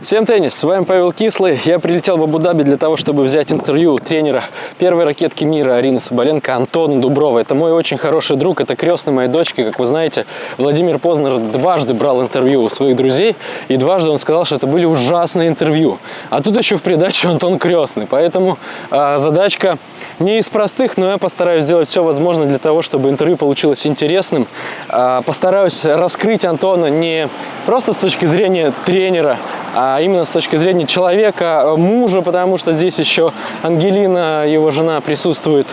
Всем теннис, с вами Павел Кислый. Я прилетел в Абу-Даби для того, чтобы взять интервью тренера первой ракетки мира Арины Соболенко Антона Дуброва. Это мой очень хороший друг, это крестный моей дочки. Как вы знаете, Владимир Познер дважды брал интервью у своих друзей, и дважды он сказал, что это были ужасные интервью. А тут еще в придачу Антон крестный, поэтому задачка не из простых, но я постараюсь сделать все возможное для того, чтобы интервью получилось интересным. Постараюсь раскрыть Антона не просто с точки зрения тренера, а именно с точки зрения человека, мужа, потому что здесь еще Ангелина, его жена, присутствует.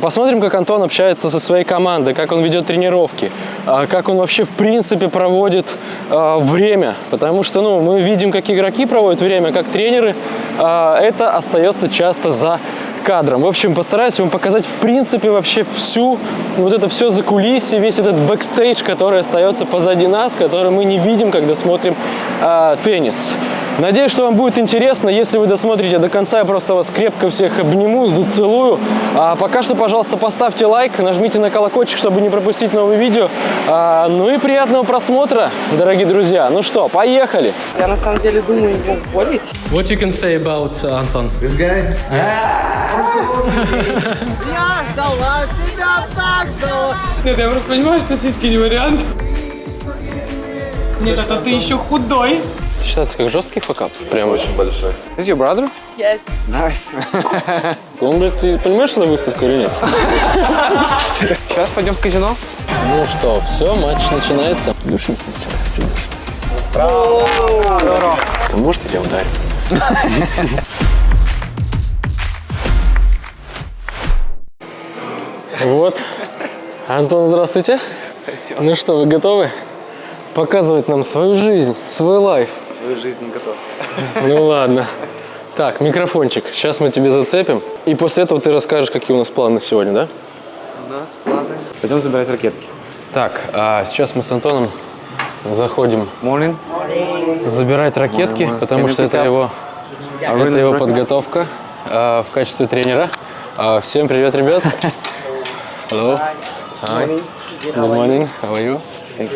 Посмотрим, как Антон общается со своей командой, как он ведет тренировки, как он вообще в принципе проводит время, потому что мы видим, как игроки проводят время, как тренеры, это остается часто за кадром. В общем, постараюсь вам показать в принципе вообще всю, вот это все закулисье, весь этот бэкстейдж, который остается позади нас, который мы не видим, когда смотрим теннис. Надеюсь, что вам будет интересно. Если вы досмотрите до конца, я просто вас крепко всех обниму, зацелую. А пока что, пожалуйста, поставьте лайк, нажмите на колокольчик, чтобы не пропустить новые видео. Ну и приятного просмотра, дорогие друзья. Ну что, поехали! Я на самом деле думаю его уволить. What you can say about Anton? This guy? Я ждала тебя так, что... Нет, я просто понимаю, что сиськи не вариант. Нет, это ты еще худой. Считается как жесткий факап? Прям Очень большой. Is your brother? Yes. Nice. Он, блядь, ты понимаешь, что это выставка или нет? Сейчас пойдем в казино. Ну что, все, матч начинается. Душим. Здорово. Ты можешь тебя ударить? Вот. Антон, здравствуйте. Ну что, вы готовы показывать нам свою жизнь, свой лайф? Свою жизнь не готов. Ну ладно. Так, микрофончик. Сейчас мы тебе зацепим. И после этого ты расскажешь, какие у нас планы на сегодня, да? У нас планы. Пойдем забирать ракетки. Так, а сейчас мы с Антоном заходим забирать ракетки, потому что это его подготовка в качестве тренера. Всем привет, ребят. Hello. Hi. Good morning. How are you?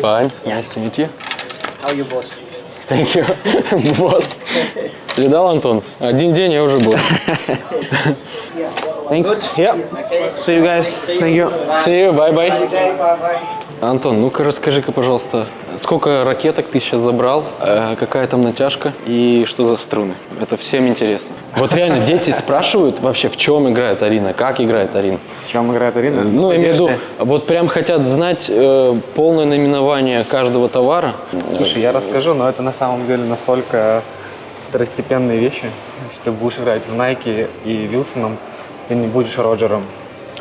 Fine. Nice to meet you. How you, boss? Thank you. Босс. Видал, Антон? Один день я уже босс. Thanks. Yeah. See you guys. Thank you. See you. Bye-bye. Okay, bye-bye. Антон, ну-ка расскажи-ка, пожалуйста, сколько ракеток ты сейчас забрал, какая там натяжка и что за струны? Это всем интересно. Вот реально дети спрашивают вообще, в чем играет Арина, как играет Арина. В чем играет Арина? Ну, я имею в виду, вот прям хотят знать полное наименование каждого товара. Слушай, я расскажу, но это на самом деле настолько второстепенные вещи. Если ты будешь играть в Nike и Вилсоном, ты не будешь Роджером,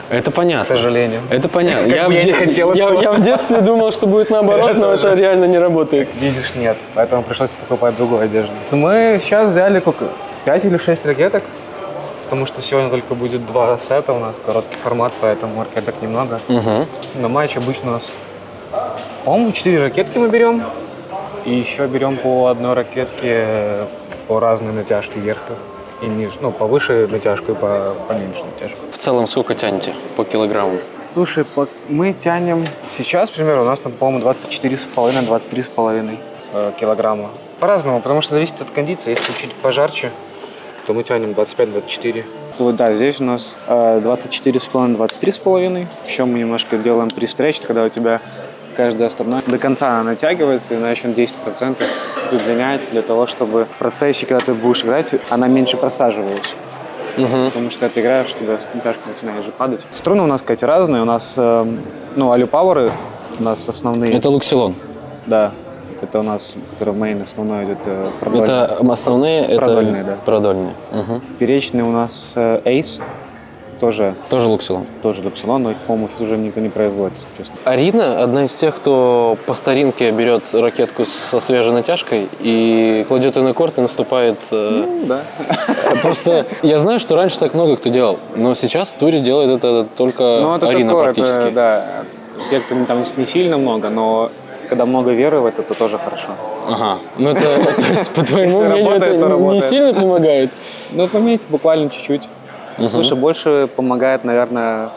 Это понятно. к сожалению. Это понятно. Как бы я не хотел этого. Я в детстве думал, что будет наоборот, но это реально не работает. Видишь, нет. Поэтому пришлось покупать другую одежду. Мы сейчас взяли сколько? 5 или 6 ракеток. Потому что сегодня только будет 2 сета у нас, короткий формат, поэтому ракеток немного. На матч обычно у нас, по-моему, 4 ракетки мы берем. И еще берем по одной ракетке по разной натяжке верха и ниже. Ну, повыше натяжку и поменьше натяжку. В целом сколько тянете по килограмму? Слушай, мы тянем сейчас, к примеру, у нас там, по-моему, 24,5-23,5 килограмма. По-разному, потому что зависит от кондиции. Если чуть пожарче, то мы тянем 25-24. Вот, да, здесь у нас 24,5-23,5. Еще мы немножко делаем пристретч, когда у тебя каждая сторона до конца она натягивается, и она еще на 10% удлиняется для того, чтобы в процессе, когда ты будешь играть, она меньше просаживалась. Потому что когда ты играешь, у тебя натяжка начинает же падать. Струны у нас, кстати, разные. У нас, алюпауэры у нас основные. Это луксилон. Да. Это у нас, который мейн основной идет продольный. Это основные, Продольные, это да. продольные. Перечный у нас Ace. Тоже луксилон. луксилон, но их, по-моему, уже никто не производит, если честно. Арина одна из тех, кто по старинке берет ракетку со свежей натяжкой и кладет ее на корт и наступает. Да. Просто я знаю, что раньше так много кто делал, но сейчас в туре делает это только Арина практически. Это, да, эффекта там не сильно много, но когда много веры в это, то тоже хорошо. Ага. Ну это, то есть, по твоему Если мнению, работает, то это не работает. сильно помогает? Ну, поменьше, буквально чуть-чуть. Слушай, больше помогает, наверное,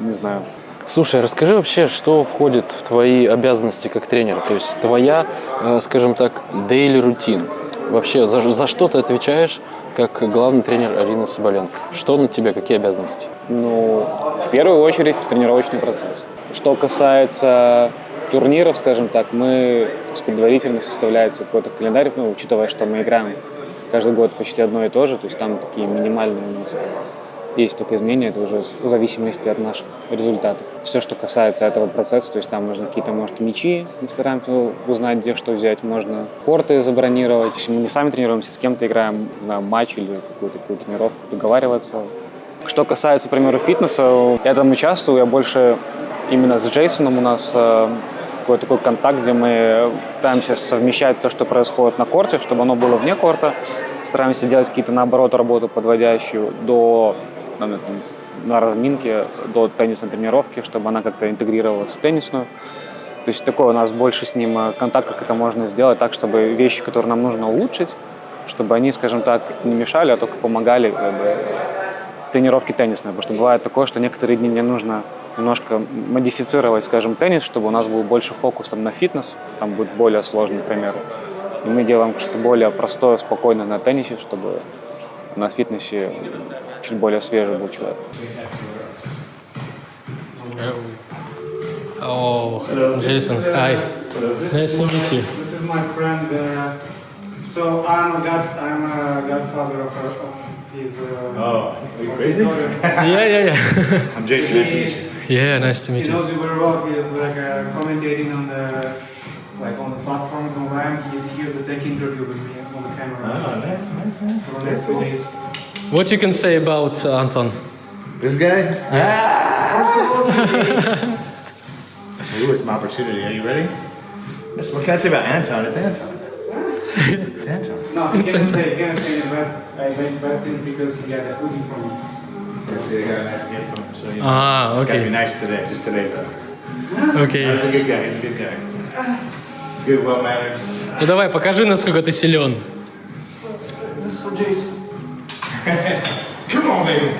не знаю. Слушай, расскажи вообще, что входит в твои обязанности как тренера? То есть твоя, скажем так, daily routine. Вообще, за что ты отвечаешь как главный тренер Арины Соболенко? Что на тебе, какие обязанности? Ну, в первую очередь, тренировочный процесс. Что касается турниров, скажем так, предварительно составляется какой-то календарь, ну, учитывая, что мы играем каждый год почти одно и то же, то есть там такие минимальные у нас есть только изменения, это уже в зависимости от наших результатов. Все, что касается этого процесса, то есть там можно какие-то, может, мячи, мы стараемся узнать, где что взять, можно корты забронировать. Если мы не сами тренируемся, с кем-то играем на матч или какую-то тренировку, договариваться. Что касается, к примеру, фитнеса, я там участвую, я больше именно с Джейсоном у нас какой-то такой контакт, где мы пытаемся совмещать то, что происходит на корте, чтобы оно было вне корта. Стараемся делать какие-то, наоборот, работу, подводящую на разминке, до теннисной тренировки, чтобы она как-то интегрировалась в теннисную. То есть такой у нас больше с ним контакт, как это можно сделать так, чтобы вещи, которые нам нужно улучшить, чтобы они, скажем так, не мешали, а только помогали тренировке теннисной. Потому что бывает такое, что некоторые дни мне нужно немножко модифицировать, скажем, теннис, чтобы у нас был больше фокус на фитнес, там будет более сложный, к примеру. И мы делаем что-то более простое, спокойное на теннисе, чтобы на фитнесе чуть более свежий был человек. Oh, Jason, hi. Nice to meet you. This is my friend. So I'm a godfather of his. Oh, are you crazy? Yeah. I'm Jason. Nice to meet you. Yeah, nice to meet He you. knows you very well. He is like commentating on the platforms online. He's here to take interview with me on the camera Oh, nice. for the next 2 days. What you can say about Anton? This guy? Ooh, it's my opportunity. Are you ready? What can I say about Anton? It's Anton. It's Anton. No, he can't say bad things because he got a hoodie from me. So, See, I got a nice gift from him, so you know. Gotta be Okay. nice today, just today though. Okay. He's a good guy. He's a good guy. Good, well-mannered. Ну давай, покажи, насколько ты силен. this is for Jason. Come on, baby.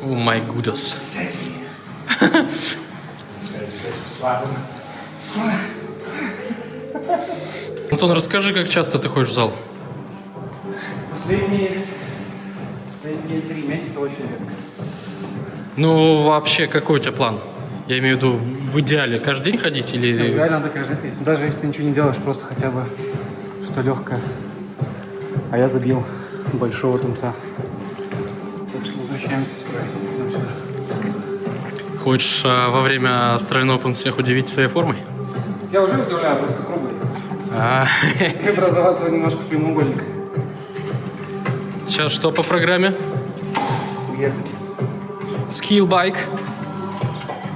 Oh my goodness. Sexy. Slap him. Антон, расскажи, как часто ты ходишь в зал? Последние 3 месяца очень редко. Ну, вообще, какой у тебя план? Я имею в виду, в идеале каждый день ходить или... Реально надо каждый день. Даже если ты ничего не делаешь, просто хотя бы что легкое. А я забил большого тунца. Так что возвращаемся в строй. Идем сюда. Хочешь во время стройного Open всех удивить своей формой? Я уже удивляю, просто круглый. А, И образоваться немножко в прямоугольник. Сейчас что по программе? Уехать. Skill bike.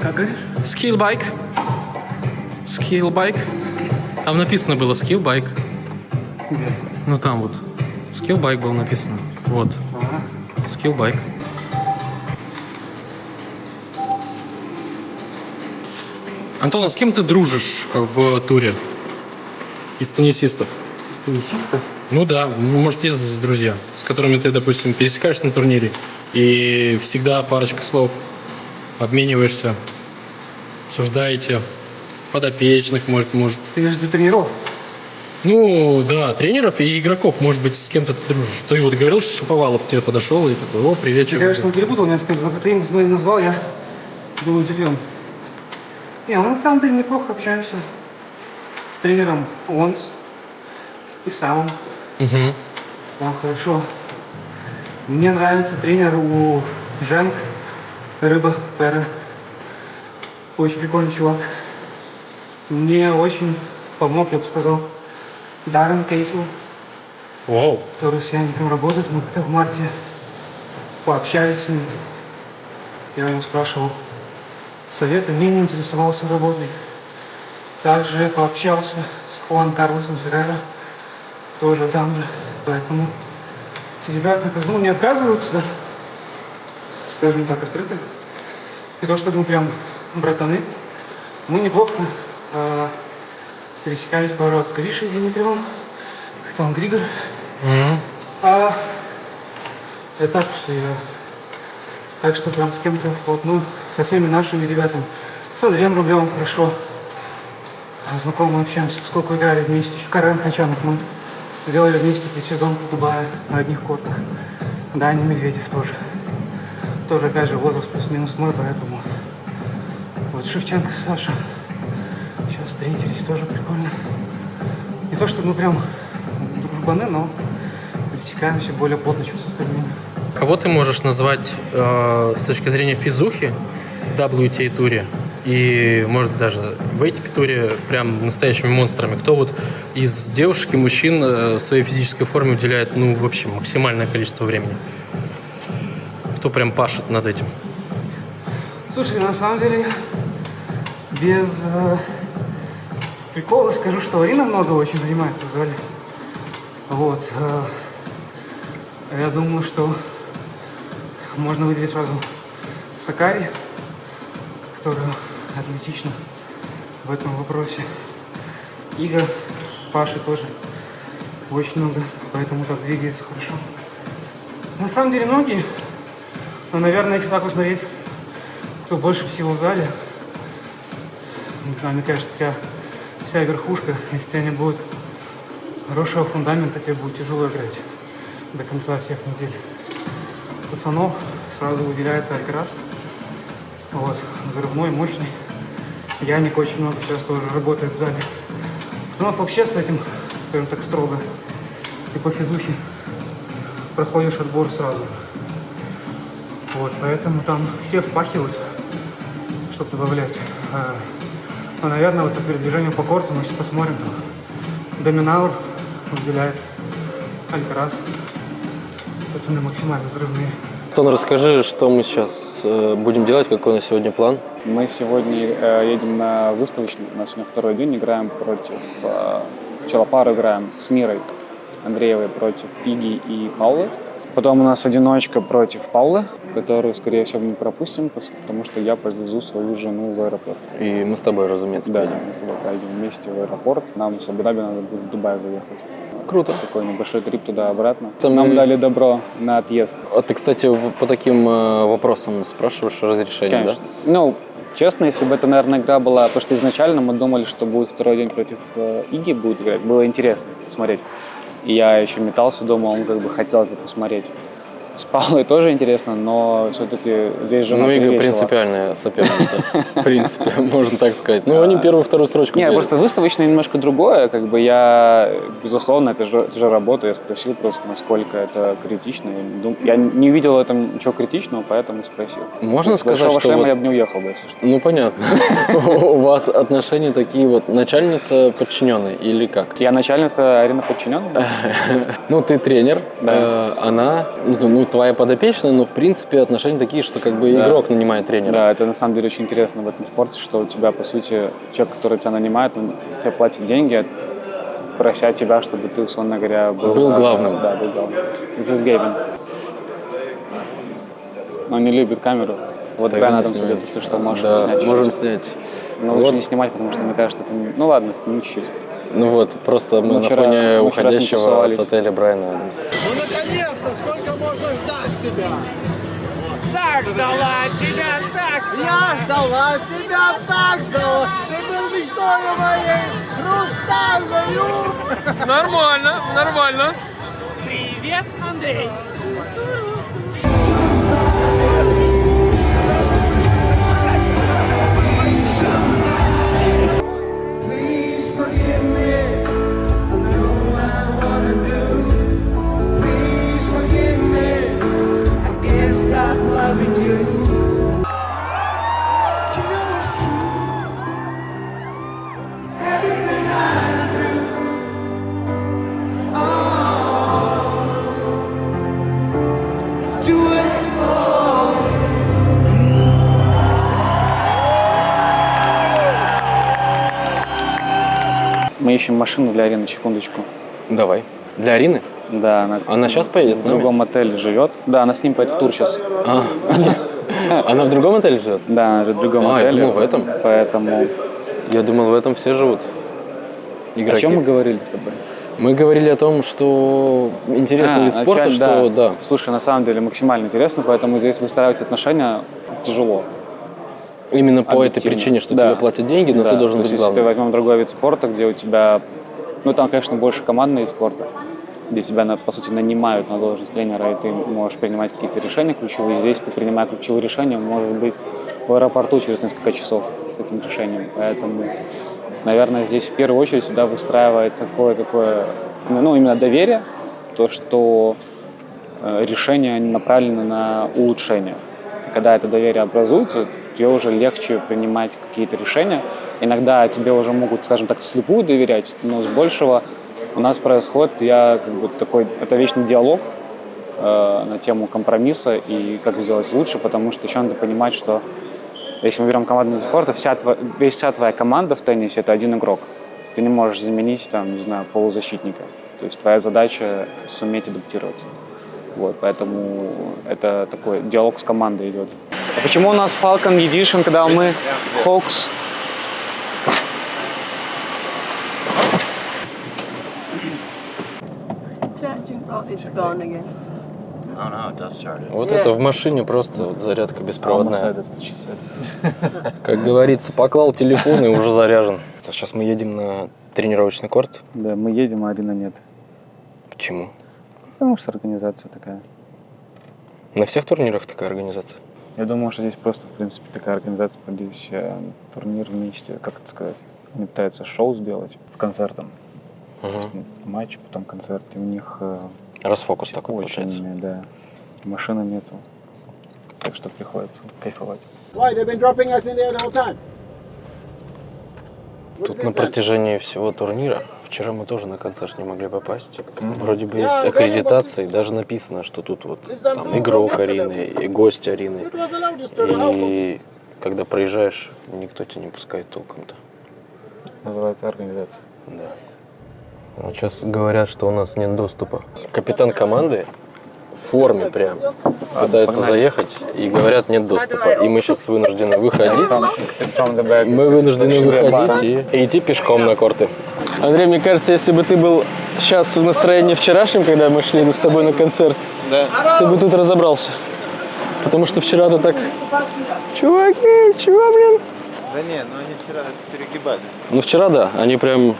Как говоришь? Skill bike. Skill bike. Там написано было skill bike. Где? Ну там вот. Skill bike было написано. Вот. Ага. Skill bike. Антон, а с кем ты дружишь в туре? Из теннисистов? Теннисистов? Ну да, может, есть друзья, с которыми ты, допустим, пересекаешься на турнире и всегда парочка слов обмениваешься, обсуждаете подопечных, может. Ты имеешь в виду тренеров? Ну да, тренеров и игроков, может быть, с кем-то ты дружишь. Ты вот говорил, что Шаповалов тебе подошел и такой: о, привет, Ты, чё?» конечно, перепутал меня с кем-то, но ты им назвал, я был удивлен. Не, мы на самом деле неплохо общаемся с тренером Онс, с Исамом. Мгм. Там хорошо. Мне нравится тренер у Женк, Рыба, Пера. Очень прикольный чувак. Мне очень помог, я бы сказал, Даррен Кейтл, Вау. который с Яником работает. Мы как-то в марте пообщались с ним. Я у него спрашивал советы, мнение, интересовался работой. Также пообщался с Хуан Карлосом Ферреро, тоже там же. Поэтому эти ребята не отказываются, скажем так, открыто. И то, что мы прям братаны, мы неплохо пересекались пару раз с Гришей Димитриевым, Хтон Григор. Мгм. Это так что прям с кем-то, вот, ну, со всеми нашими ребятами. С Андреем Рублевым хорошо. знакомы, общаемся, поскольку играли вместе в Карен Хачанов. Мы делали вместе предсезон в Дубае на одних кортах. Даня Медведев тоже. Тоже, опять же, возраст плюс-минус мой, поэтому... Вот Шевченко, Саша. Сейчас встретились, тоже прикольно. Не то, что мы прям дружбаны, но пересекаемся более плотно, чем с остальными. Кого ты можешь назвать с точки зрения физухи в WTA-туре и, может, даже в ATP-туре прям настоящими монстрами? Кто вот из девушек и мужчин своей физической форме уделяет, ну, в общем, максимальное количество времени? Кто прям пашет над этим? Слушай, на самом деле, без прикола скажу, что Арина много очень занимается в зале. Вот. Я думаю, что можно выделить сразу Сакари, которая атлетична в этом вопросе. Ига, Паши тоже очень много, поэтому так двигается хорошо. На самом деле многие, но, наверное, если так посмотреть, кто больше всего в зале, не знаю, мне кажется, вся верхушка, если у тебя не будет хорошего фундамента, тебе будет тяжело играть до конца всех недель. Пацанов сразу выделяется Алькарас. Вот, взрывной, мощный. Яник очень много сейчас тоже работает в зале. Пацанов вообще с этим, скажем так, строго. Ты по физухе проходишь отбор сразу же. Вот, поэтому там все впахивают, чтобы добавлять. Но, наверное, вот по передвижению по корту, мы если посмотрим, то Доминаур выделяется, Алькарас. Пацаны максимально взрывные. Антон, расскажи, что мы сейчас будем делать, какой на сегодня план? Мы сегодня едем на выставочный, у нас сегодня второй день, играем против... Сначала пару играем с Мирой Андреевой против Иги и Паулы. Потом у нас одиночка против Паулы, которую, скорее всего, мы пропустим, потому что я повезу свою жену в аэропорт. И мы с тобой, разумеется, Да, поедем. мы с тобой поедем вместе в аэропорт. Нам с Абу-Даби надо будет в Дубай заехать. Круто. Такой небольшой трип туда-обратно. Там Нам и- дали добро на отъезд. А ты, кстати, по таким вопросам спрашиваешь разрешение, Конечно. да? Ну, честно, если бы это, наверное, игра была... Потому что изначально мы думали, что будет второй день против Иги будет играть. Было интересно смотреть. И я еще метался, думал, как бы хотелось бы посмотреть. С Паулой тоже интересно, но все-таки здесь же Ну, Ига весело. принципиальная соперница, в принципе, можно так сказать. Ну, они первую, вторую строчку Нет, делят. просто выставочное немножко другое. Как бы я, безусловно, это же работа. Я спросил просто, насколько это критично. Я не увидел в этом ничего критичного, поэтому спросил. Можно С сказать, большого что шлема вот- я бы не уехал бы, если что. Ну, понятно. У вас отношения такие вот начальница-подчиненный или как? Я начальница Арина подчиненная. Ну, ты тренер, Да. она, ну, твоя подопечная, но, в принципе, отношения такие, что как бы Да. игрок нанимает тренера. Да, это на самом деле очень интересно в этом спорте, что у тебя, по сути, человек, который тебя нанимает, он тебе платит деньги, прося тебя, чтобы ты, условно говоря, Был главным. Да, был главным. This is Gavin. Он не любит камеру. Вот Тогда Брайан не Адамс снимай. идет, если что, можешь Да, снять можем чуть-чуть. снять. Но лучше Вот. не снимать, потому что, мне кажется, это... Ну ладно, сними чуть-чуть. Ну вот, просто мы Мы на вчера- фоне мы вчера уходящего синтезовались. с отеля Брайана Адамса. Ну, наконец-то! Сколько можно ждать тебя? Так ждала тебя, так Я ждала тебя, так ждала! Ты был мечтой моей! Хрустальную! Нормально, нормально. Привет, Андрей. Мы ищем машину для Арины, секундочку. Давай. Для Арины? Да, Она сейчас поедет с в нами? другом отеле живет. Да, она с ним поедет в тур сейчас. А, она в другом отеле живет? Да, она живет в другом А, я отеле. думал, в этом. Поэтому... Я думал, в этом все живут. Игроки. О чем мы говорили с тобой? Мы говорили о том, что интересный вид спорта, что да. Слушай, на самом деле максимально интересно, поэтому здесь выстраивать отношения тяжело. Именно по этой объективно. причине, что Да. тебе платят деньги, но Да, ты должен то быть есть, если главным. возьмем другой вид спорта, где у тебя, ну там, конечно, больше командный вид спорта, где тебя, по сути, нанимают на должность тренера, и ты можешь принимать какие-то решения ключевые. Здесь ты, принимая ключевые решения, может быть в аэропорту через несколько часов с этим решением. Поэтому, наверное, здесь в первую очередь всегда выстраивается какое-то такое, ну, именно доверие, то, что решения направлены на улучшение. Когда это доверие образуется, тебе уже легче принимать какие-то решения. Иногда тебе уже могут, скажем так, вслепую доверять, но с большего у нас происходит, это вечный диалог на тему компромисса и как сделать лучше, потому что еще надо понимать, что если мы берем командный вид спорта, вся твоя команда в теннисе – это один игрок. Ты не можешь заменить, там, не знаю, полузащитника. То есть твоя задача – суметь адаптироваться. Вот, поэтому это такой диалог с командой идет. А почему у нас Falcon Edition, когда мы Hawks? Oh, it's gone again. Вот это в машине просто вот зарядка беспроводная. Как говорится, поклал телефон и уже заряжен. Сейчас мы едем на тренировочный корт. Да, мы едем, а Арина нет. Почему? Потому что организация такая. На всех турнирах такая организация? Я думаю, что здесь просто, в принципе, такая организация, здесь турнир вместе, как это сказать, они пытаются шоу сделать с концертом. Матч, потом концерт, и у них Расфокус такой получается. да, машины нету, так что приходится кайфовать. Why? They've been dropping us in there the whole time. Тут на протяжении всего турнира, вчера мы тоже на концерт не могли попасть. Вроде бы есть аккредитация, и даже написано, что тут вот там игрок Арины и гость Арины. It was allowed just to И когда проезжаешь, никто тебя не пускает толком-то. Называется организация. Да. Вот сейчас говорят, что у нас нет доступа. Капитан команды в форме прям пытается заехать, и говорят, нет доступа. И мы сейчас вынуждены выходить. Мы вынуждены выходить и идти пешком на корты. Андрей, мне кажется, если бы ты был сейчас в настроении вчерашнем, когда мы шли с тобой на концерт, ты бы тут разобрался. Потому что вчера ты так... Чуваки, чего, блин? Да не, ну они вчера перегибали. Ну вчера, да, они прям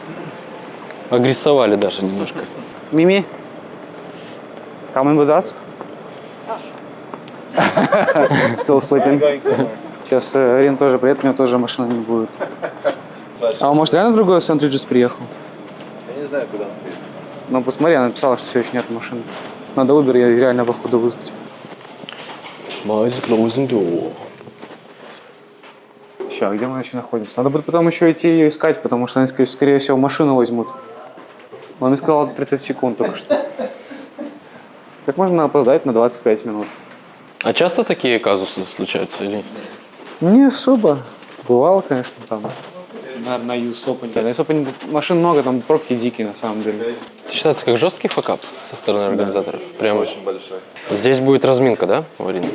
агрессовали даже немножко. Мими, come in with us. Still sleeping. Сейчас Арина тоже приедет, у него тоже машина не будет. А может реально другой Сент-Риджес приехал? Я не знаю, куда он приедет. Ну посмотри, она написала, что все еще нет машины. Надо Uber я реально походу вызвать. Все, где мы еще находимся? Надо будет потом еще идти ее искать, потому что они, скорее всего, машину возьмут. Он мне сказал 30 секунд только что. Как можно опоздать на 25 минут? А часто такие казусы случаются или нет? Не особо. Бывало, конечно, там. На Юсопане. На Юсопане машин много, там пробки дикие на самом деле. Это считается как жесткий факап со стороны организаторов? Прям Очень большой. Здесь будет разминка, да, у Арины?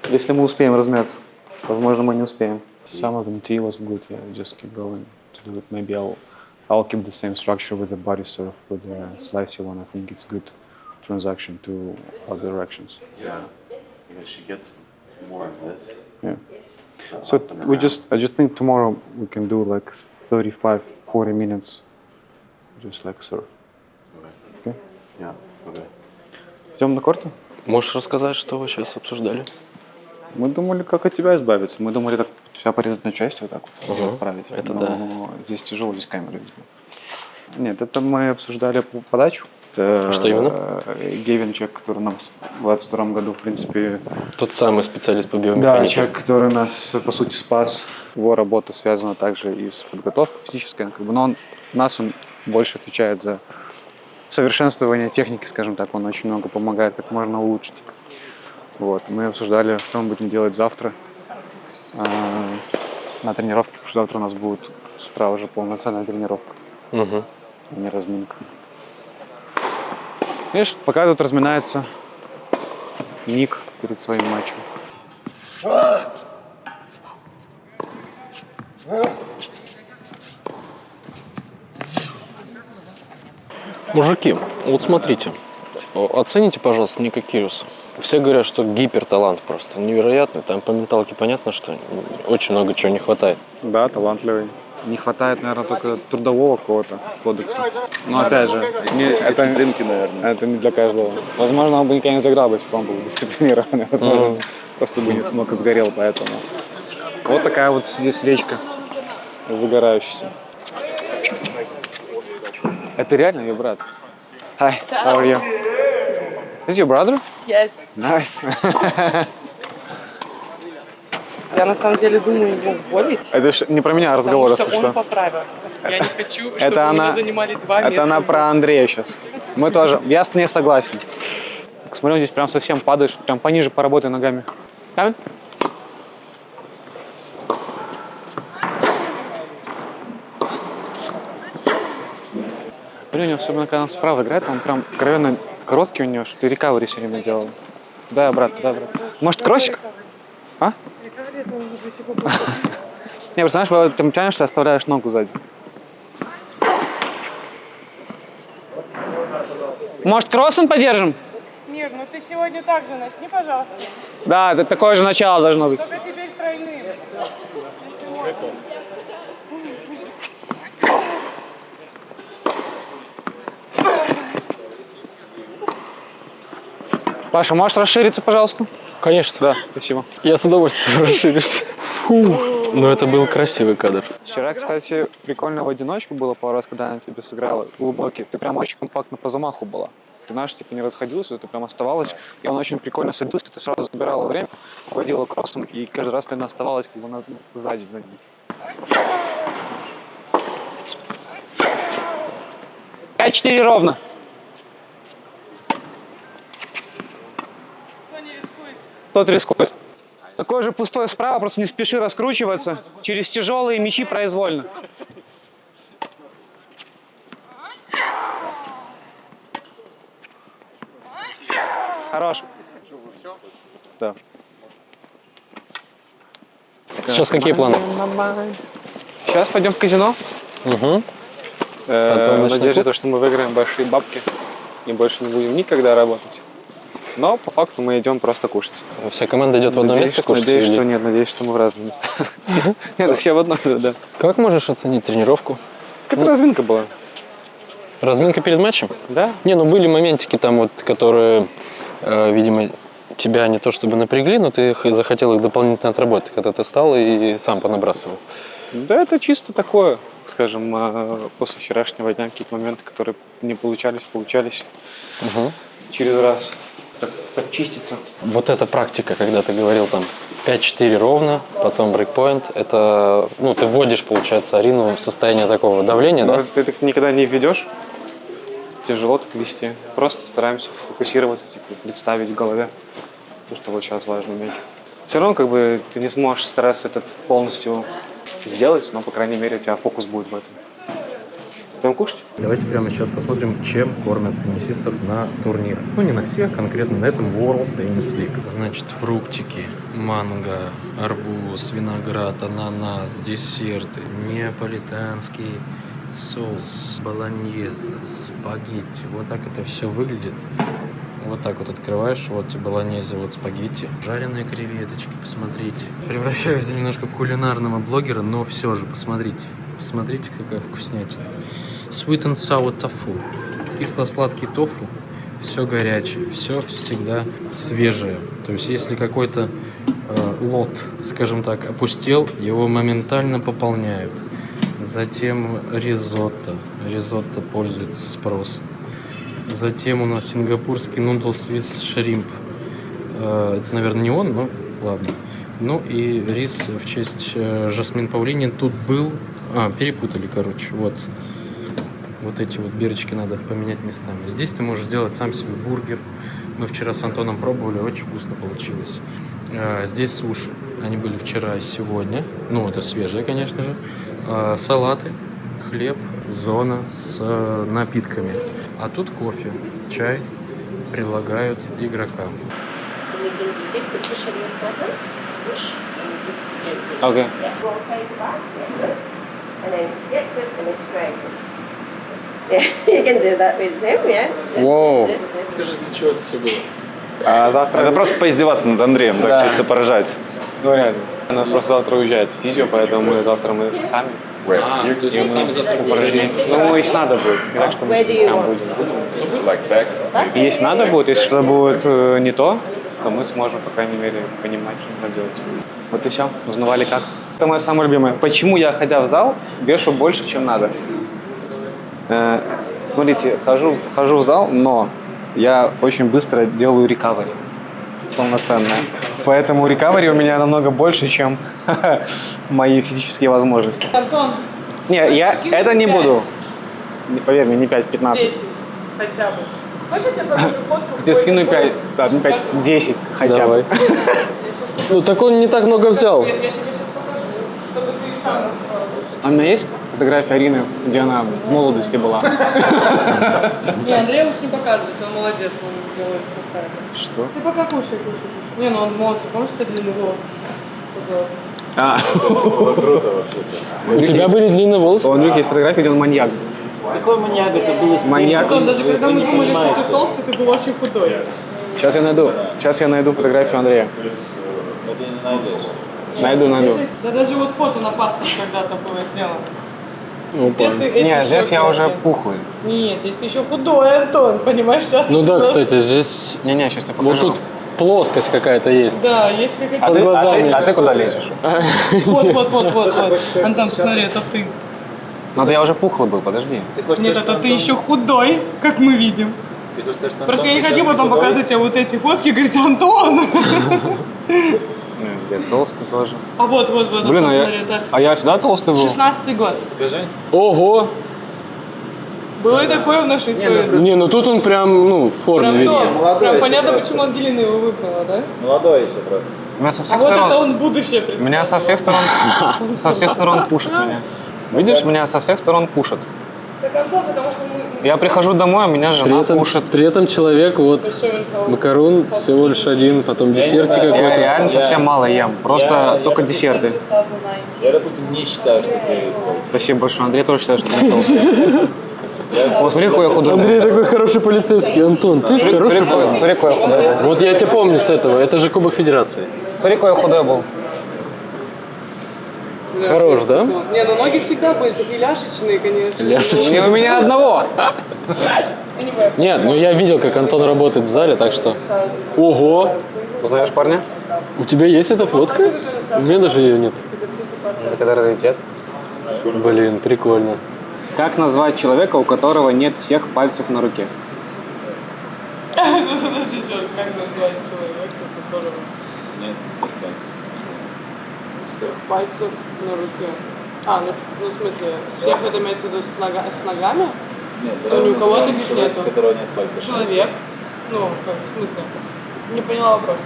Если мы успеем размяться. Возможно, мы не успеем. Some of them tea was good, yeah, just keep going to do it. Maybe I'll keep the same structure with the body surf, with the slicey one. I think it's good transaction to other directions. Yeah, because she gets more of this. Yeah. So I just think tomorrow we can do like 35-40 minutes, just like surf. Okay? Yeah, okay. Идем на корты? Можешь рассказать, что вы сейчас обсуждали? Мы думали, как от тебя избавиться. Мы думали, так вся порезать на части вот так вот отправить. это Но да. здесь тяжело, здесь камера везде. Нет, это мы обсуждали подачу. Что именно? Гевин, человек, который нам в 22 году, в принципе... Тот самый специалист по Да, биомеханике. человек, который нас, по сути, спас. Его работа связана также и с подготовкой физической. Но он больше отвечает за совершенствование техники, скажем так. Он очень много помогает, как можно улучшить. Вот. Мы обсуждали, что мы будем делать завтра на тренировке, потому что завтра у нас будет с утра уже полноценная тренировка, Угу. а не разминка. Видишь, пока тут разминается Ник перед своим матчем. Мужики, вот смотрите, оцените, пожалуйста, Ника Кириуса. Все говорят, что гиперталант просто невероятный. Там по менталке понятно, что очень много чего не хватает. Да, талантливый. Не хватает, наверное, только трудового какого-то кодекса. Но опять же, это рынки, наверное. Это не для каждого. Возможно, он бы никогда не сыграл бы, если бы он был дисциплинированный. Возможно, просто бы не смог и сгорел, поэтому. Вот такая вот здесь речка загорающаяся. Это реально ее брат? Hi, how are you? Is your brother? Yes. Nice. Я на самом деле думаю его уволить. Это не про меня разговор, потому если что он что. поправился. Я не хочу, чтобы Это меня она, занимали два места. это она про Андрея сейчас. Мы тоже. Я с ней согласен. Смотри, он здесь прям совсем падаешь, прям пониже поработай ногами. Камень? Смотри, у него особенно когда он справа играет, он прям откровенно короткий у него, что ты рекавери все время делал. Туда и обратно, туда и обратно. Может, кроссик? А? Не, просто знаешь, когда ты тянешься, оставляешь ногу сзади. Может, кроссом подержим? Мир, ну ты сегодня так же начни, пожалуйста. Да, это такое же начало должно быть. Только теперь тройным. Паша, можешь расшириться, пожалуйста? Конечно. Да, спасибо. Я с удовольствием расширюсь. Фу. Но это был красивый кадр. Вчера, кстати, прикольно в одиночку было пару раз, когда она тебе сыграла глубокий. Ты прям очень компактно по замаху была. Ты, знаешь, типа не расходилась, ты прям оставалась. И он очень прикольно садился, ты сразу забирала время, водила кроссом, и каждый раз, когда она оставалась, как бы она сзади. 5-4 ровно. Тот рискует. Такой же пустой справа, просто не спеши раскручиваться. Через тяжелые мячи произвольно. Хорош. Да. Сейчас какие планы? Сейчас пойдем в казино. Угу. В надежде, что мы выиграем большие бабки и больше не будем никогда работать. Но по факту мы идем просто кушать. Вся команда идет в одно место кушать? Надеюсь, или... что нет, надеюсь, что мы в разные места. Нет, все в одно, да. Как можешь оценить тренировку? Это разминка была. Разминка перед матчем? Да. Не, ну были моментики там вот, которые, видимо, тебя не то чтобы напрягли, но ты захотел их дополнительно отработать, когда ты встал и сам понабрасывал. Да, это чисто такое, скажем, после вчерашнего дня какие-то моменты, которые не получались. Угу. Через раз. Так, подчиститься. Вот эта практика, когда ты говорил там 5-4 ровно, потом брейкпоинт, это, ну, ты вводишь, получается, Арину в состояние такого давления, но да? Ты так никогда не введешь. Тяжело так вести. Просто стараемся фокусироваться, типа, представить в голове то, что вот сейчас важно уметь. Все равно, как бы, ты не сможешь стресс этот полностью сделать, но, по крайней мере, у тебя фокус будет в этом. Будем кушать? Давайте прямо сейчас посмотрим, чем кормят теннисистов на турнирах. Ну, не на всех, конкретно на этом World Tennis League. Значит, фруктики, манго, арбуз, виноград, ананас, десерты, неаполитанский соус, болоньезе, спагетти. Вот так это все выглядит. Вот так вот открываешь, вот болоньезе, вот спагетти. Жареные креветочки, посмотрите. Превращаюсь немножко в кулинарного блогера, но все же, посмотрите. Посмотрите, какая вкуснятина. Sweet and sour tofu. Кисло-сладкий тофу. Все горячее, все всегда свежее. То есть, если какой-то лот, скажем так, опустел, его моментально пополняют. Затем ризотто. Ризотто пользуется спросом. Затем у нас сингапурский noodles with shrimp. Это, наверное, не он, но ладно. Ну и рис в честь Жасмин Паулини тут был. Перепутали, короче. Вот эти вот бирочки надо поменять местами. Здесь ты можешь сделать сам себе бургер. Мы вчера с Антоном пробовали, очень вкусно получилось. Здесь суши. Они были вчера и сегодня. Ну, это свежие, конечно же. Салаты, хлеб, зона с напитками. А тут кофе, чай предлагают игрокам. Окей. You can do that with him, yes. Wow. Скажи, для чего это все было? А завтра... Это просто поиздеваться над Андреем, так Да. чисто поражать. Ну, реально. У нас просто завтра уезжает физио, поэтому завтра мы сами. То есть вы сами завтра будете? Ну, если надо будет. Не так, что мы прям будем. Если надо будет, если что-то будет не то мы сможем, по крайней мере, понимать, что надо делать. Вот и все. Узнавали как. Это мое самое любимое. Почему я, ходя в зал, вешу больше, чем надо? Смотрите, хожу в зал, но я очень быстро делаю рекавери. Полноценное. Поэтому рекавери у меня намного больше, чем мои физические возможности. Антон, Не, я это не буду. Поверь мне, не 5, 15. 10 хотя бы. Хочешь, я тебе покажу фотку? Я тебе скину 5, да, не 5, 10 хотя Давай. бы. Ну так он не так много взял. Я тебе сейчас покажу, чтобы ты и сам рассказал. А у меня есть фотография Арины, где она в молодости была? Не, Андрей лучше не показывать, он молодец, он делает все правильно. Что? Ты пока кушай. Не, ну он молодец, помнишь, что длинный волос? А. У тебя были длинные волосы? У Андрюхи есть фотография, где он маньяк. Какой маньяк это было? Маньяк. Антон, даже когда мы думали, что ты толстый, ты был очень худой. Сейчас я найду фотографию Андрея. Это не найдешь. Найду. Да даже вот фото на паспорт когда-то было сделано. Опа. Где ты эти Нет, здесь я щеки уже одел? пухлый. Нет, здесь ты еще худой, Антон, понимаешь, сейчас Ну ты да, у нас- кстати, здесь Не-не, сейчас тебе вот покажу. тут плоскость какая-то есть. Да, есть какая-то... Под глазами. А ты куда лезешь? Вот. Антон, посмотри, это ты. Ну да я уже пухлый был, подожди. Нет, это ты еще худой, как мы видим. Просто я не хочу потом показывать тебе вот эти фотки и говорить, Антон! Я толстый тоже. А вот, Блин, посмотри, это а я всегда толстый был? 16-й год. Ого! Было и такое в нашей истории. Не, ну тут он прям, ну, в форме Прям видно. то, прям понятно, почему Ангелина его выбрала, да? Молодой еще просто. У меня со А всех вот это сторон... он будущее представляет. Меня со всех сторон пушат меня. Видишь, меня со всех сторон пушат. Так, Антон, потому что мы... Я прихожу домой, а меня жена пушит. При этом человек, вот, макарон всего лишь один, потом десертик Я какой-то. реально совсем мало ем. Просто только десерты. Я, допустим, не считаю, что ты... Спасибо большое. Андрей тоже считает, что я толстый. Вот смотри, какой я худой. Андрей такой хороший полицейский. Антон, ты хороший парень. Смотри, какой я худой. Вот я тебя помню с этого, это же Кубок Федерации. Смотри, какой я худой был. Хорош, да? Не, ну ноги всегда были такие ляшечные, конечно. Не у меня одного. Нет, ну я видел, как Антон работает в зале, так что... Ого! Узнаешь парня? У тебя есть эта фотка? У меня даже ее нет. Это раритет. Блин, прикольно. Как назвать человека, у которого нет всех пальцев на руке? Подожди, сейчас, как назвать человека, у которого Нет. всех пальцев на руке? А, ну в смысле, всех это имеется в виду с ногами? Нет, То ни у кого таких человек, нету. у которого нет пальцев. Человек. Ну, как, в смысле? Не поняла вопрос.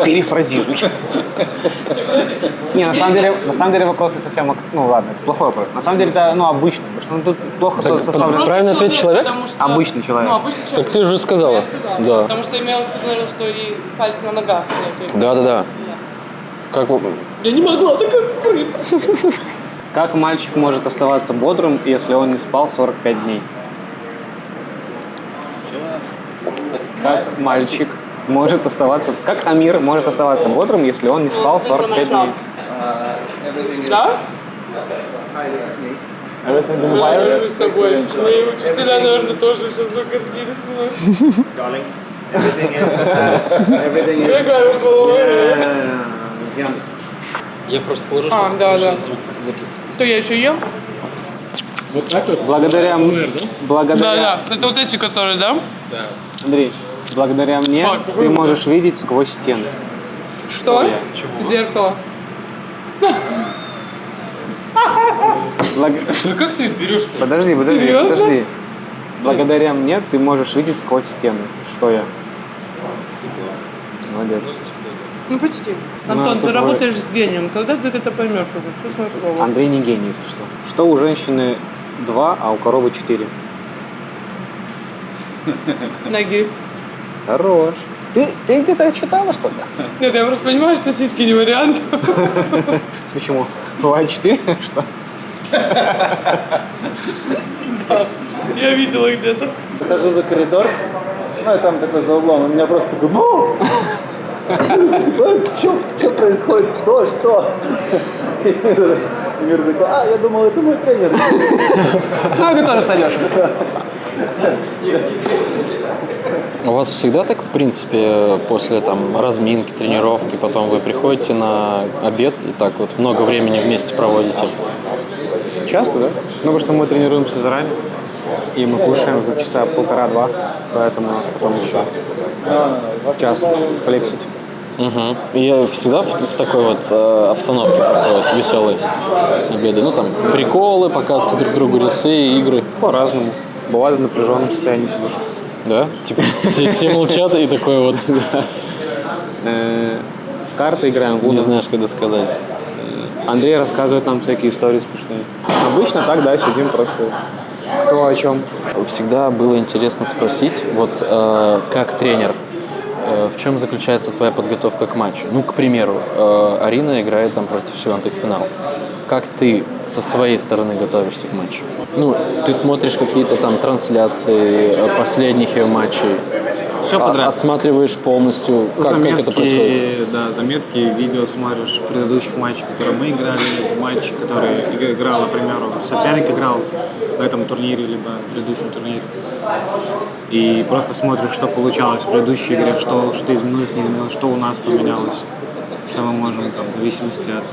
Перефразируй. Не, на самом деле вопрос не совсем, ну ладно, это плохой вопрос. На самом деле это, ну, обычно, потому что тут плохо составлено. Правильный ответ человек? Потому что- Обычный человек. Ну, обычный человек. Так ты же сказала. Я сказала. Да. Потому что имелось в виду, наверное, что и пальцы на ногах нету. Да. Как вы- Я не могла, так как рыба. Как мальчик может оставаться бодрым, если он не спал 45 дней? Как мальчик может оставаться... Как Амир может оставаться бодрым, если он не спал 45 дней? Да? Everything been Я wired? горжусь собой. Мои учителя, наверное, тоже сейчас бы гордились мной. Darling, everything is... Я говорю, головой. Я просто положу, А, чтобы да. звук записывать. То я еще ем? Вот так вот? Благодаря... Да. Это вот эти, которые, да? Андрей, благодаря мне ты можешь видеть сквозь стены. Что? Зеркало. Ну как ты берешь-то? Подожди. Серьезно? Благодаря мне ты можешь видеть сквозь стены. Что я? Молодец. Ну почти. Ну, Антон, тут ты работаешь с гением, когда ты это поймешь уже? Честное слово. Андрей не гений, если что. Что у женщины 2, а у коровы 4? Ноги. Хорош. Ты где-то читала что-то? Нет, я просто понимаю, что сиськи не вариант. Почему? Бывает 4? Что? Я видела где-то. Выхожу за коридор, Ну, и там такой за углом, у меня просто такой, ну! Что происходит? Кто? Что? И Мир такой, я думал, это мой тренер. Ну, ты тоже сойдешь. У вас всегда так, в принципе, после там разминки, тренировки, потом вы приходите на обед и так вот много времени вместе проводите? Часто, да? Ну, потому что мы тренируемся заранее, и мы кушаем за часа полтора-два, поэтому у нас потом еще час флексить. Угу. И всегда в такой вот обстановке проходят веселые обеды? Ну, там, приколы, показывать друг другу рельсы, игры? По-разному. Бывает в напряженном состоянии сидишь. Да? Типа все молчат и такой вот... В карты играем, в Не Uno. знаешь, когда сказать. Андрей рассказывает нам всякие истории смешные. Обычно так, да, сидим просто кто о чем. Всегда было интересно спросить, вот как тренер, в чем заключается твоя подготовка к матчу? Ну, к примеру, Арина играет там против Швентек в финал. Как ты со своей стороны готовишься к матчу? Ну, ты смотришь какие-то там трансляции последних ее матчей? Все подряд. Отсматриваешь полностью, как это происходит? Да, заметки, видео смотришь предыдущих матчей, которые мы играли, матчи, которые играл, например, соперник играл в этом турнире, либо в предыдущем турнире. И просто смотришь, что получалось в предыдущей игре, что изменилось, не изменилось, что у нас поменялось, что мы можем там, в зависимости от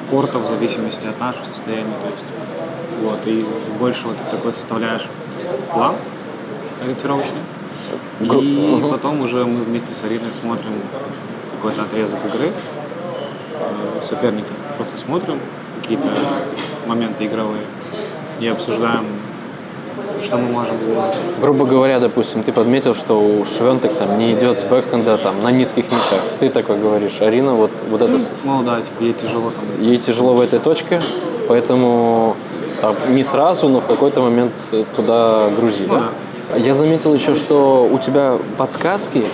кортов, в зависимости от нашего состояния. То есть, вот, и больше вот ты такой составляешь план ориентировочный. И потом уже мы вместе с Ариной смотрим какой-то отрезок игры соперника. Просто смотрим какие-то моменты игровые и обсуждаем, что мы можем сделать. Грубо говоря, допустим, ты подметил, что у Швентек там не идет с бэкхенда там на низких мячах. Ты такой говоришь, Арина, вот это... Ну да, типа ей тяжело там. Ей тяжело в этой точке, поэтому там, не сразу, но в какой-то момент туда грузи, да? Я заметил еще, что у тебя подсказки,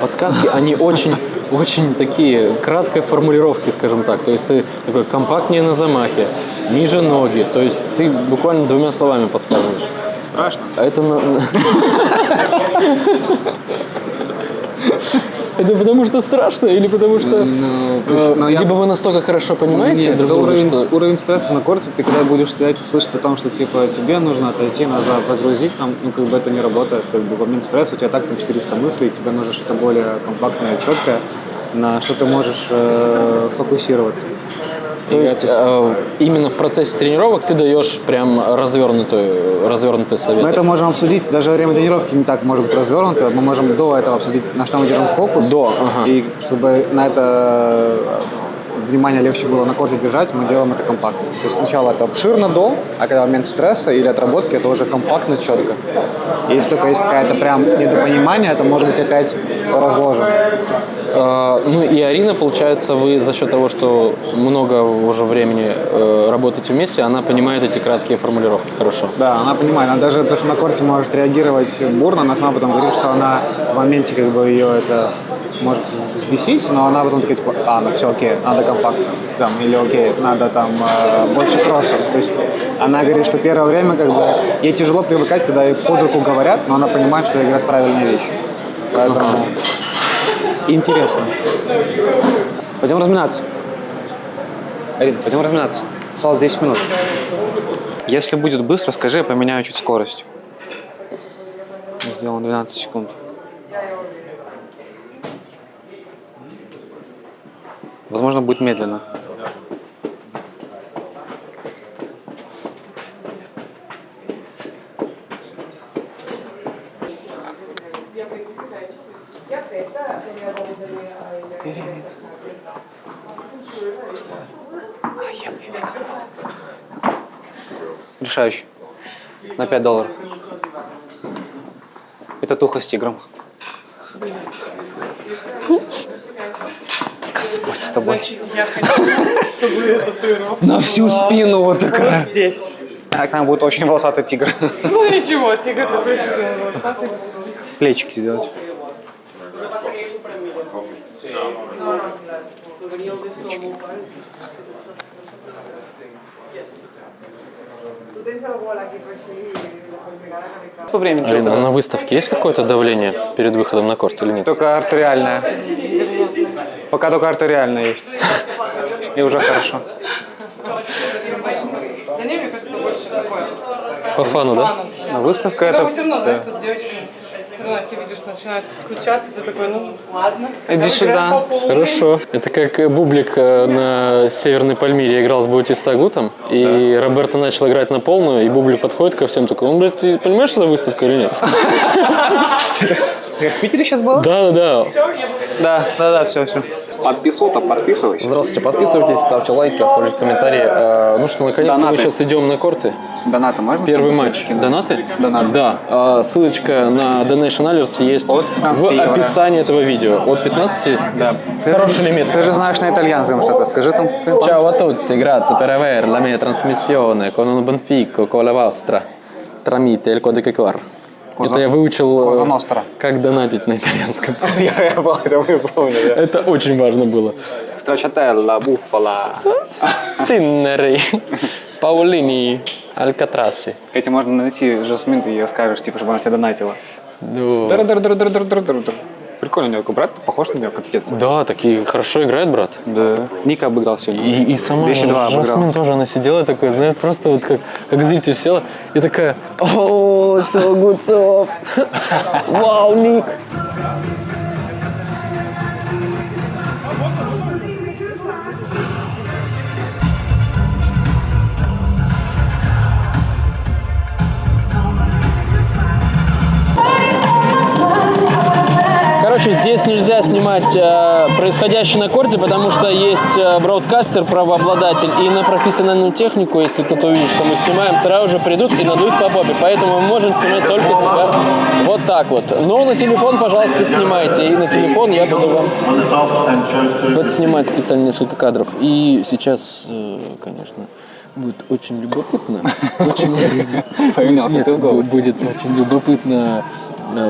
подсказки, они очень такие, краткой формулировки, скажем так. То есть ты такой компактнее на замахе, ниже ноги. То есть ты буквально 2 словами подсказываешь. Страшно. А это... Это потому что страшно или потому что... либо вы настолько хорошо понимаете друг друга, что... Уровень стресса на корте, ты когда будешь стоять и слышать о том, что типа тебе нужно отойти назад, загрузить, там, ну как бы это не работает. Как бы в момент стресса у тебя так там 400 мыслей, и тебе нужно что-то более компактное, четкое, на что ты можешь фокусироваться. То есть именно в процессе тренировок ты даешь прям развернутый совет? Мы это можем обсудить, даже во время тренировки не так может быть развернуто, мы можем до этого обсудить, на что мы держим фокус, и чтобы на это внимание легче было на корте держать, мы делаем это компактно. То есть сначала это обширно до, а когда момент стресса или отработки, это уже компактно, четко. И если только есть какая-то прям недопонимание, это может быть опять разложено. Ну и Арина, получается, вы за счет того, что много уже времени работаете вместе, она понимает эти краткие формулировки хорошо. Да, она понимает. Она даже на корте может реагировать бурно, она сама потом говорит, что она в моменте как бы ее это может взбесить, но она потом такая типа, ну все, окей, надо компактно, там, или окей, надо там больше кроссов. То есть она говорит, что первое время как бы ей тяжело привыкать, когда ей под руку говорят, но она понимает, что играет правильные вещи. Поэтому интересно. Пойдем разминаться. Арина, пойдем разминаться. Осталось 10 минут. Если будет быстро, скажи, я поменяю чуть скорость. Сделаем 12 секунд. Возможно, будет медленно. Решающий. На $5. Это туха с тигром. Господь с тобой. Я хочу, чтобы эта татуировка На всю спину вот такая. вот здесь. Так, там будет очень волосатый тигр. Ну ничего, тигр такой волосатый. Плечики сделать. По времени. Арина, а на выставке есть какое-то давление перед выходом на корт или нет? Только артериальная. Пока только артериальная есть. И уже хорошо. Да не, мне кажется, это больше такое. По фану, да? Выставка Когда это... все равно, знаешь, что с девочками, все равно, если видишь, что начинает включаться, ты такой, ну, ладно. Иди сюда. Хорошо. Это как Бублик на Северной Пальмире играл с Баутиста Агутом, и Роберто начал играть на полную, и Бублик подходит ко всем такой, он, блядь, ты понимаешь, что это выставка или нет? Я в Питере сейчас был? Да. Да, все. Подписывайся. Здравствуйте, подписывайтесь, ставьте лайки, оставляйте комментарии. Ну что, наконец-то мы сейчас идем на корты. Донаты можно? Первый матч. Донаты? Донаты. Да. Ссылочка на Donation Alerts есть От 15 в описании этого видео. От 15? Да. Хороший лимит. Ты же знаешь на итальянском что-то. Скажи там. Ciao a tutti, grazie per aver la mia trasmissione con un Benfica con la vostra tramite il codice QR. Это я выучил, Коза Ностра. как донатить на итальянском. Я помню, да. Это очень важно было. Stracciatella, буффала. Синнери, Паулини, Алькатрасси. Эти можно найти Жасмин, ты ей скажешь, типа, чтобы она тебя донатила. Да. Прикольно, у него такой брат, похож на него, как отец. Да, такие хорошо играет, брат. Да. Ника обыграл сегодня. И сама 202 обыграл. Жасмин тоже, она сидела такой, знаешь, просто вот как зритель села и такая, о, so good stuff. Вау, Ник. Короче, здесь нельзя снимать происходящее на корте, потому что есть бродкастер, правообладатель, и на профессиональную технику, если кто-то увидит, что мы снимаем, сразу же придут и надуют по попе. Поэтому мы можем снимать только себя вот так вот. Но на телефон, пожалуйста, снимайте. И на телефон я буду вам подснимать специально несколько кадров. И сейчас, конечно, будет очень любопытно. Поменялся ты в голосе. Будет очень любопытно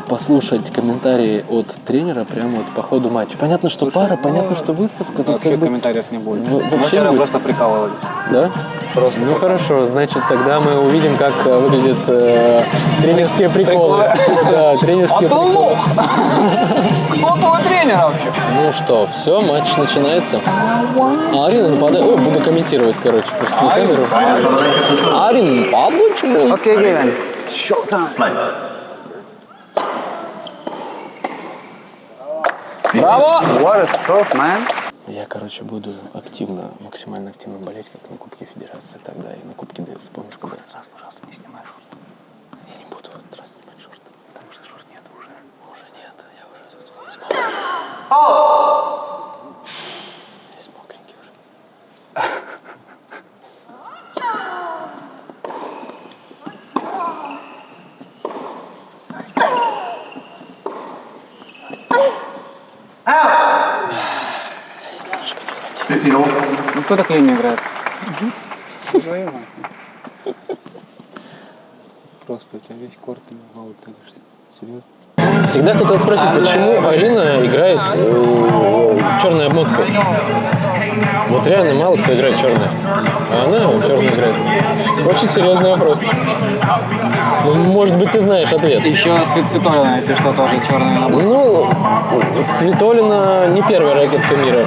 послушать комментарии от тренера прямо вот по ходу матча. Понятно, что пара, понятно, что выставка. Тут Вообще как бы комментариев не будет. вообще не будет. Просто прикалывались. Да? Просто. Ну хорошо, значит, тогда мы увидим, как выглядят тренерские приколы. Да, тренерские приколы. Кто твой тренер вообще? Ну что, все, матч начинается. Арина нападает. Ой, буду комментировать, короче, просто на камеру. Арин, падай, чему? Окей, Гевин. Браво! What is soft, man? Я, короче, буду максимально активно болеть, как на Кубке Федерации тогда и на Кубке ДС. Помнишь, в этот раз, пожалуйста, не снимай шорты. Я не буду в этот раз снимать шорты. Потому что шорт нет уже. Уже нет, я уже тут весь мокренький. Весь мокренький уже. Ну кто так линию играет? Просто у тебя весь корт и гол целишься. Серьезно? Всегда хотел спросить, почему Арина играет черной обмоткой? Вот реально мало кто играет черной, а она черной играет. Очень серьезный вопрос. Ну, может быть, ты знаешь ответ. Еще Светолина, если что, тоже черная. Ну, Светолина не первая ракетка мира.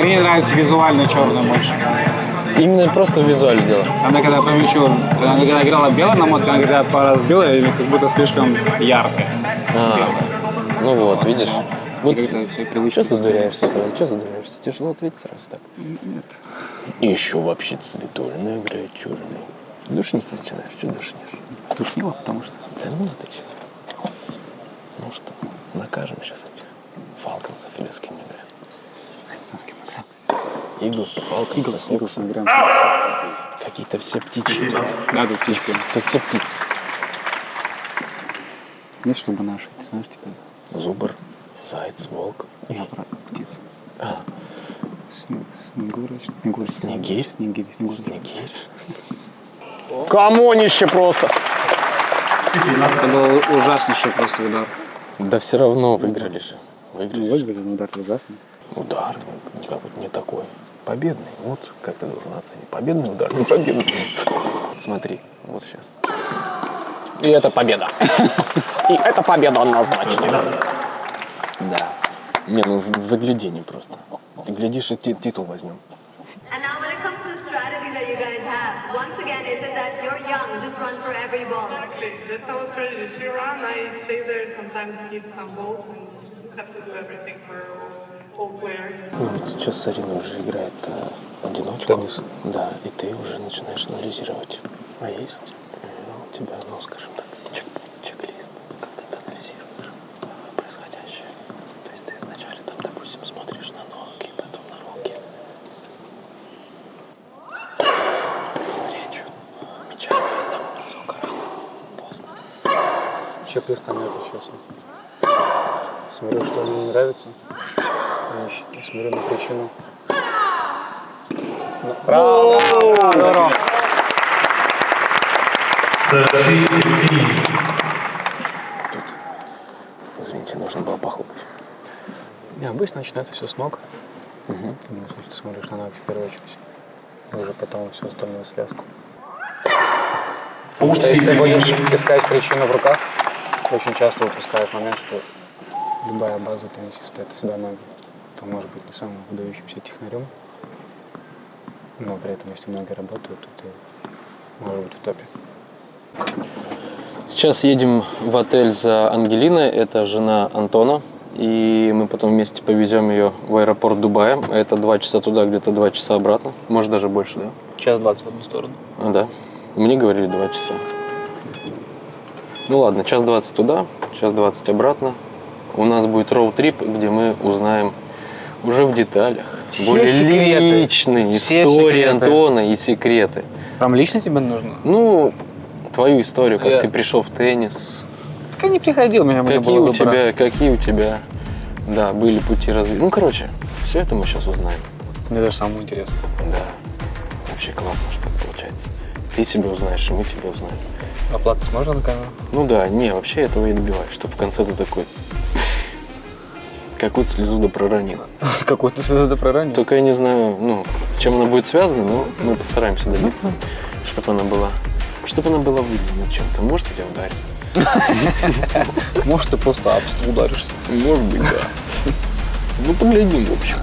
Мне нравится визуально черная больше. Именно просто в визуале дело. Она когда по мячу, она когда играла белой намоткой, она когда разбила, ее как будто слишком яркая. Ну вот, видишь. Вот Это все привычки. что задуряешься сразу? Что задуряешься? Тяжело ответить сразу так. Нет. И еще вообще-то Светолина играет черный. Душнить начинаешь, что душнишь? Тушнило, потому что... Да ну ты че? Ну что, накажем сейчас этих фалконцев или с кем играем? С кем играем? Иглсы, фалконцы, Иглсы играем. какие-то все птички. Да, тут птички. Тут все птицы. Нет, чтобы наши, ты знаешь, типа... Зубр, заяц, волк. Я про птиц. Снегурочка. Снегирь? Снегирь. Снегирь. Камонище просто! Это был ужаснейший просто удар. Да все равно выиграли же. Выиграли, но удар ужасный. Удар, как бы не такой. Победный. Вот как ты должен оценить. Победный удар, не победный. Смотри, вот сейчас. И это победа. И это победа однозначно. Да. Не, ну заглядение просто. Ты глядишь, и титул возьмем. And now when it comes to the strategy that you guys have, once again, is it that you're young, just run for every ball? Exactly. That's our strategy. She run, I stay there, sometimes hit some balls, and just have to do everything for all player. Ну, вот сейчас Арина уже играет одиночку. Да, и ты уже начинаешь анализировать. А есть у тебя, ну, скажем так, чек-лист, когда ты анализируешь происходящее. То есть ты вначале там, допустим, смотришь на ноги, потом на руки. Встречу мячами, там, насколько рано, поздно. Чек-листа нет сейчас. Смотрю, что мне не нравится. И смотрю на причину. Браво! Здорово! Извините, нужно было похлопать. Не, обычно начинается все с ног. Ну, ты смотришь на ноги в первую очередь. И уже потом всю остальную связку. Потому что если ты будешь искать причину в руках, очень часто выпускаешь момент, что любая база теннисиста — это всегда ноги. То может быть не самым выдающимся технарем, но при этом, если ноги работают, то ты можешь быть в топе. Сейчас едем в отель за Ангелиной, это жена Антона, и мы потом вместе повезем ее в аэропорт Дубая. Это 2 часа туда, где-то 2 часа обратно, может даже больше, да? Час 20 в одну сторону. Да, мне говорили 2 часа. Ну ладно, час 20 туда, час 20 обратно. У нас будет роуд-трип, где мы узнаем уже в деталях более личные истории Антона и секреты. Вам лично тебе нужно? Ну, твою историю, как ты пришел в теннис. Так я не приходил, меня какие у тебя, да, были пути развития. Ну, короче, все это мы сейчас узнаем. Мне даже самому интересно. Да, вообще классно, что так получается. Ты себя узнаешь, и мы тебя узнаем. А плакать можно на камеру? Ну да, не, вообще этого и добиваюсь, чтобы в конце ты такой... Какую-то слезу да проронил. Какую-то слезу да проронил? Только я не знаю, ну, с чем она будет связана, но мы постараемся добиться, чтобы она была вызвана чем-то. Может, я тебя ударю. Может, ты просто об стол ударишься. Может быть, да. Ну, поглядим, в общем.